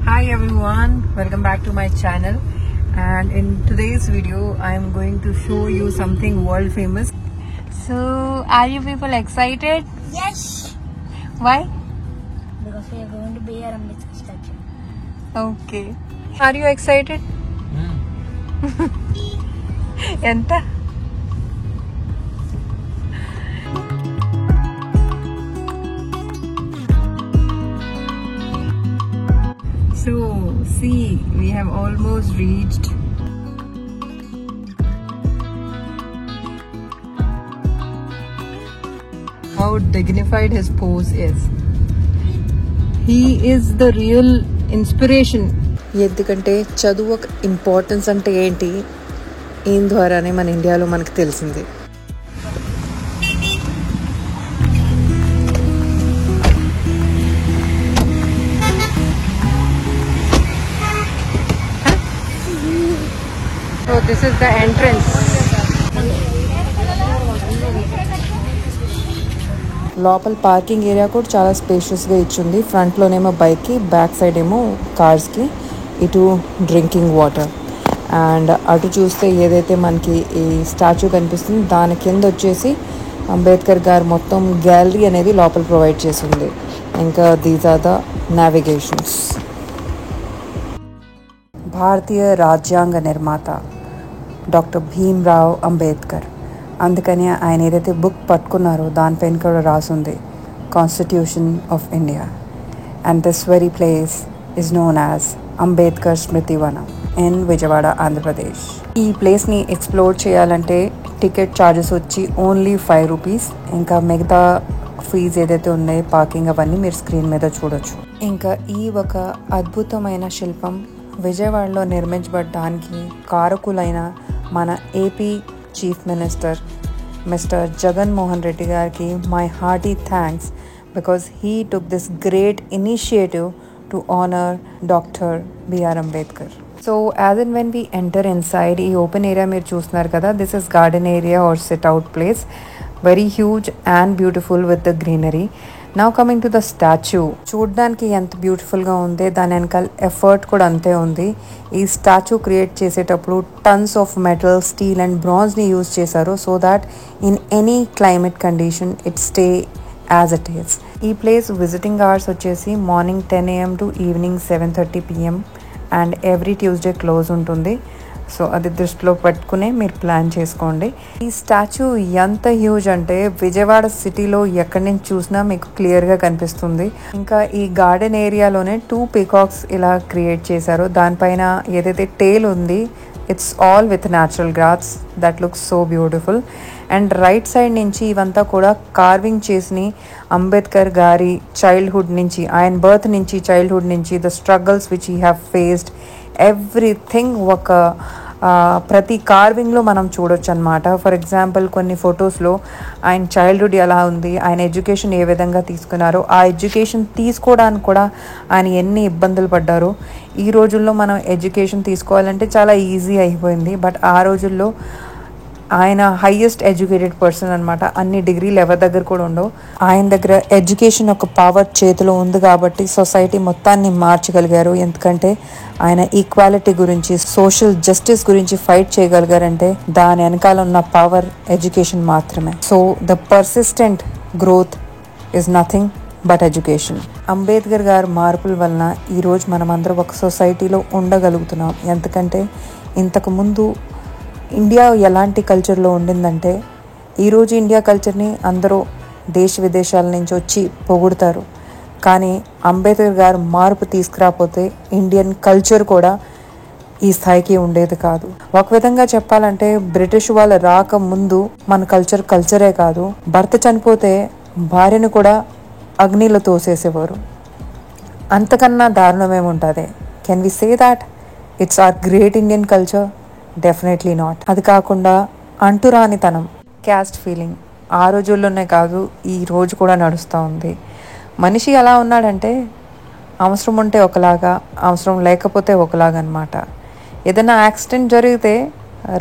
Hi everyone, welcome back to my channel, and in today's video I am going to show you something world famous. So are you people excited? Yes. Why? Because we are going to be at Ambedkar statue. Okay. Are you excited? Enta? So see, we have almost reached. How dignified his pose is. He is the real inspiration. ఎందుకంటే చదువు ఒక importance అంటే ఏంటి ఈయన ద్వారానే మన ఇండియాలో మనకు తెలిసింది. So this is the entrance. లోపల పార్కింగ్ ఏరియా కూడా చాలా స్పేషియస్గా ఇచ్చింది. ఫ్రంట్లోనేమో బైక్కి, బ్యాక్ సైడ్ ఏమో కార్స్కి, ఇటు డ్రింకింగ్ వాటర్. అండ్ అటు చూస్తే ఏదైతే మనకి ఈ స్టాచ్యూ కనిపిస్తుంది దాని కింద వచ్చేసి అంబేద్కర్ గారు మొత్తం గ్యాలరీ అనేది లోపల ప్రొవైడ్ చేసింది. ఇంకా దీస్ ఆర్ ద నావిగేషన్స్. భారతీయ రాజ్యాంగ నిర్మాత డాక్టర్ భీమ్రావ్ అంబేద్కర్. అందుకని ఆయన ఏదైతే బుక్ పట్టుకున్నారో దానిపైన కూడా రాసుంది constitution of India. And this very place is known as Ambedkar Smriti Vanam in Vijayawada, Andhra Pradesh. ఈ ప్లేస్ని ఎక్స్ప్లోర్ చేయాలంటే టికెట్ ఛార్జెస్ వచ్చి ఓన్లీ 5 రూపీస్. ఇంకా మిగతా ఫీజ్ ఏదైతే ఉన్నాయో పార్కింగ్ అవన్నీ మీరు స్క్రీన్ మీద చూడొచ్చు. ఇంకా ఈ ఒక అద్భుతమైన శిల్పం విజయవాడలో నిర్మించబడడానికి కారకులైన మన AP chief minister mister Jaganmohan Reddy గారికి my hearty thanks, because he took this great initiative to honour doctor BR Ambedkar. So as and when we enter inside, ఈ ఓపెన్ ఏరియా మీరు చూస్తున్నారు కదా, this is garden area or sit out place, very huge and beautiful with the greenery. Now coming to the statue, చూడ్డానికి ఎంత బ్యూటిఫుల్గా ఉంది, దాని వెనకాల ఎఫర్ట్ కూడా అంతే ఉంది. ఈ స్టాచ్యూ క్రియేట్ చేసేటప్పుడు tons of metal, steel and బ్రాంజ్ని యూజ్ చేశారు so that in any climate condition it stay as it is. ఈ ప్లేస్ విజిటింగ్ అవర్స్ వచ్చేసి morning 10 AM to evening 7:30 PM and every Tuesday close ఉంటుంది. సో అది దృష్టిలో పెట్టుకునే మీరు ప్లాన్ చేసుకోండి. ఈ స్టాచ్యూ ఎంత హ్యూజ్ అంటే విజయవాడ సిటీలో ఎక్కడి నుంచి చూసినా మీకు క్లియర్గా కనిపిస్తుంది. ఇంకా ఈ గార్డెన్ ఏరియాలోనే 2 పీకాక్స్ ఇలా క్రియేట్ చేశారు. దానిపైన ఏదైతే టేల్ ఉంది it's all with natural gross that looks so beautiful. And right side నుంచి ఇవంతా కూడా కార్వింగ్ చేసి అంబేద్కర్ గారి చైల్డ్హుడ్ నుంచి, ఆయన బర్త్ నుంచి, చైల్డ్హుడ్ నుంచి the struggles which he have faced, everything ఒక ప్రతి కార్వింగ్లో మనం చూడొచ్చు అనమాట. ఫర్ ఎగ్జాంపుల్ కొన్ని ఫొటోస్లో ఆయన చైల్డ్హుడ్ ఎలా ఉంది, ఆయన ఎడ్యుకేషన్ ఏ విధంగా తీసుకున్నారో, ఆ ఎడ్యుకేషన్ తీసుకోవడానికి కూడా ఆయన ఎన్ని ఇబ్బందులు పడ్డారో. ఈ రోజుల్లో మనం ఎడ్యుకేషన్ తీసుకోవాలంటే చాలా ఈజీ అయిపోయింది, బట్ ఆ రోజుల్లో ఆయన హైయెస్ట్ ఎడ్యుకేటెడ్ పర్సన్ అనమాట. అన్ని డిగ్రీలు ఎవరి దగ్గర కూడా ఉండవు. ఆయన దగ్గర ఎడ్యుకేషన్ ఒక పవర్ చేతిలో ఉంది కాబట్టి సొసైటీ మొత్తాన్ని మార్చగలిగారు. ఎందుకంటే ఆయన ఈక్వాలిటీ గురించి, సోషల్ జస్టిస్ గురించి ఫైట్ చేయగలిగారంటే దాని వెనకాల ఉన్న పవర్ ఎడ్యుకేషన్ మాత్రమే. So the persistent growth is nothing but education. Ambedkar గారు మార్పుల వలన ఈరోజు మనమందరం ఒక సొసైటీలో ఉండగలుగుతున్నాం. ఎందుకంటే ఇంతకుముందు ఇండియా ఎలాంటి కల్చర్లో ఉండిందంటే, ఈరోజు ఇండియా కల్చర్ని అందరూ దేశ విదేశాల నుంచి వచ్చి పొగుడుతారు, కానీ అంబేద్కర్ గారు మార్పు తీసుకురాకపోతే ఇండియన్ కల్చర్ కూడా ఈ స్థాయికి ఉండేది కాదు. ఒక విధంగా చెప్పాలంటే బ్రిటిష్ వాళ్ళు రాకముందు మన కల్చరే కాదు, భర్త చనిపోతే భార్యను కూడా అగ్నిలో తోసేసేవారు. అంతకన్నా దారుణమేముంటుంది? Can we say that it's our great Indian culture? Definitely not. అది కాకుండా అంటురానితనం, క్యాస్ట్ ఫీలింగ్ ఆ రోజుల్లోనే కాదు ఈ రోజు కూడా నడుస్తూ ఉంది. మనిషి ఎలా ఉన్నాడంటే అవసరం ఉంటే ఒకలాగా, అవసరం లేకపోతే ఒకలాగా అనమాట. ఏదైనా యాక్సిడెంట్ జరిగితే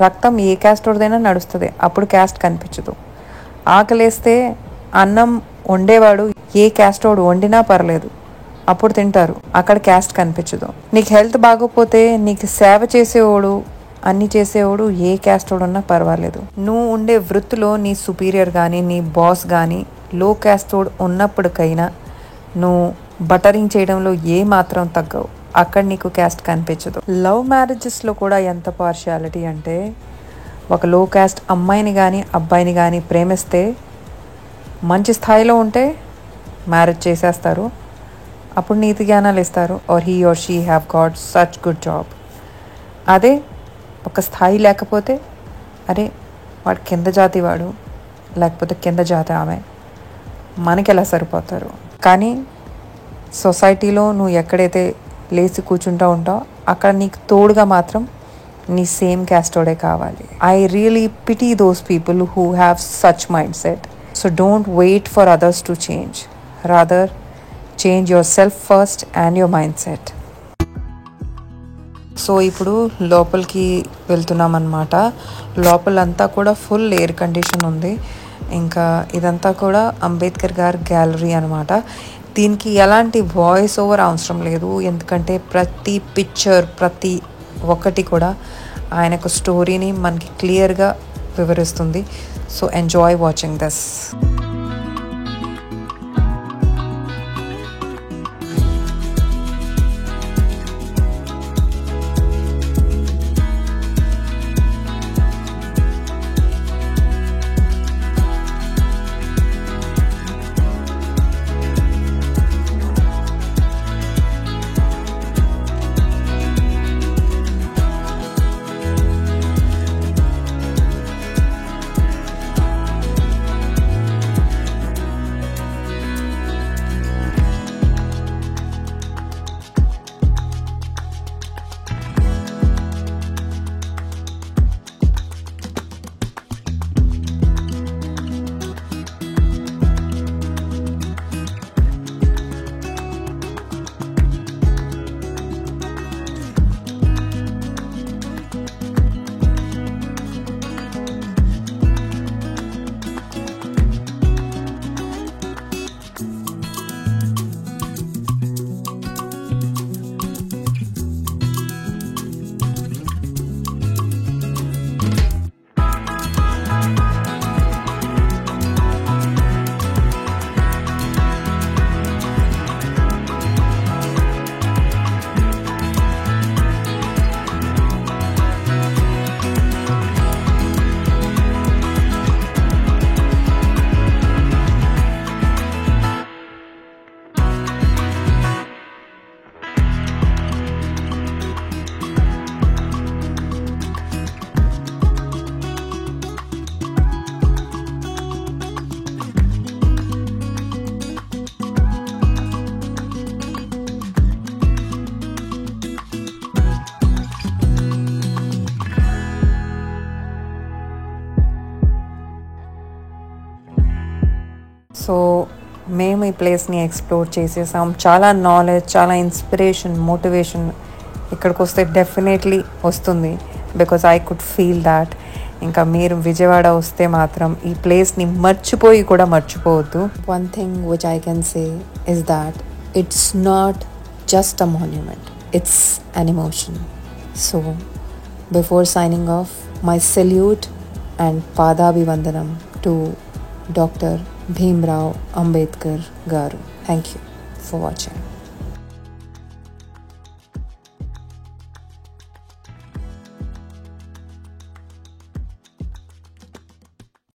రక్తం ఏ క్యాస్ట్ వాడిదైనా నడుస్తుంది, అప్పుడు క్యాస్ట్ కనిపించదు. ఆకలేస్తే అన్నం వండేవాడు ఏ క్యాస్ట్ వాడు వండినా పర్లేదు, అప్పుడు తింటారు. అక్కడ క్యాస్ట్ కనిపించదు. నీకు హెల్త్ బాగోపోతే నీకు సేవ చేసేవాడు, అన్నీ చేసేవాడు ఏ క్యాస్ట్ వాడు ఉన్నా పర్వాలేదు. నువ్వు ఉండే వృత్తిలో నీ సుపీరియర్ కానీ నీ బాస్ కానీ లో క్యాస్ట్ వాడు ఉన్నప్పటికైనా నువ్వు బటరింగ్ చేయడంలో ఏ మాత్రం తగ్గవు. అక్కడ నీకు క్యాస్ట్ కనిపించదు. లవ్ మ్యారేజెస్లో కూడా ఎంత పార్షియాలిటీ అంటే, ఒక లో క్యాస్ట్ అమ్మాయిని కానీ అబ్బాయిని కానీ ప్రేమిస్తే మంచి స్థాయిలో ఉంటే మ్యారేజ్ చేసేస్తారు. అప్పుడు నీతి జ్ఞానాలు ఇస్తారు. Or he or she have got such good job. అదే ఒక స్థాయి లేకపోతే, అరే వాడు కింద జాతి వాడు, లేకపోతే కింద జాతి ఆమె, మనకి ఎలా సరిపోతారు. కానీ సొసైటీలో నువ్వు ఎక్కడైతే లేచి కూర్చుంటూ ఉంటావు అక్కడ నీకు తోడుగా మాత్రం నీ సేమ్ క్యాస్టోడే కావాలి. I really pity those people who have such mindset. So don't wait for others to change, rather change yourself first and your mindset. So ఇప్పుడు లోపలికి వెళ్తున్నాం అన్నమాట. లోపలంతా కూడా ఫుల్ ఎయిర్ కండిషన్ ఉంది. ఇంకా ఇదంతా కూడా అంబేద్కర్ గారి గ్యాలరీ అనమాట. దీనికి ఎలాంటి వాయిస్ ఓవర్ అవసరం లేదు, ఎందుకంటే ప్రతి పిక్చర్ ప్రతి ఒక్కటి కూడా ఆయనకు స్టోరీని మనకి క్లియర్గా వివరిస్తుంది. So enjoy watching this. So మేము ఈ ప్లేస్ని ఎక్స్ప్లోర్ చేసేసాం. చాలా నాలెడ్జ్, చాలా ఇన్స్పిరేషన్, మోటివేషన్ ఇక్కడికి వస్తే డెఫినెట్లీ వస్తుంది. Because I could feel that. ఇంకా మీరు విజయవాడ వస్తే మాత్రం ఈ ప్లేస్ని మర్చిపోయి కూడా మర్చిపోవద్దు. One thing which I can say is that it's not just a monument, it's an emotion. So before signing off, my salute and పాదాభివందనం to Dr. Bhim Rao Ambedkar Garu. Thank you for watching.